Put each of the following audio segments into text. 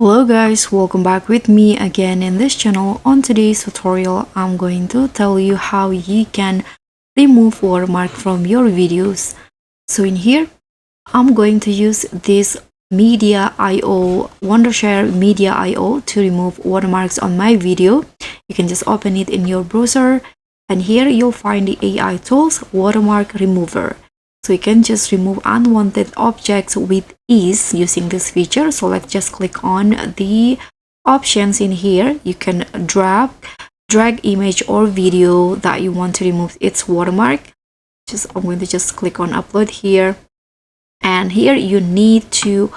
Hello guys, welcome back with me again in this channel. On today's tutorial, I'm going to tell you how you can remove watermark from your videos. So in here, I'm going to use this Media IO, Wondershare Media IO to remove watermarks on my video. You can just open it in your browser and here you'll find the AI tools watermark remover. So you can just remove unwanted objects with ease using this feature. So let's just click on the options in here. You can drag image or video that you want to remove its watermark. I'm going to just click on upload here. And here you need to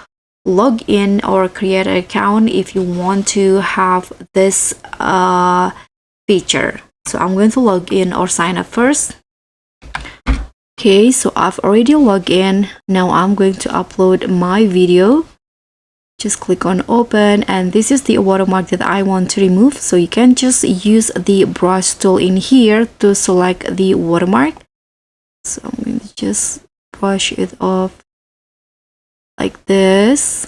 log in or create an account if you want to have this feature. So I'm going to log in or sign up first. Okay, so I've already logged in. Now I'm going to upload my video. Just click on open and this is the watermark that I want to remove. So you can just use the brush tool in here to select the watermark. So I'm going to just brush it off like this.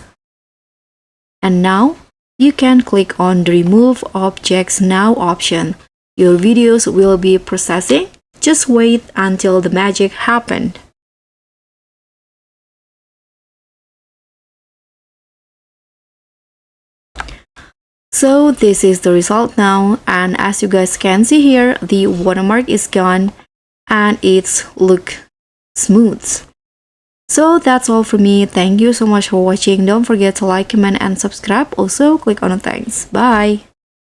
And now you can click on the remove objects now option. Your videos will be processing. Just wait until the magic happened. So this is the result now, and as you guys can see here, the watermark is gone and it's look smooth. So that's all for me. Thank you so much for watching. Don't forget to like, comment and subscribe. Also click on the thanks. Bye.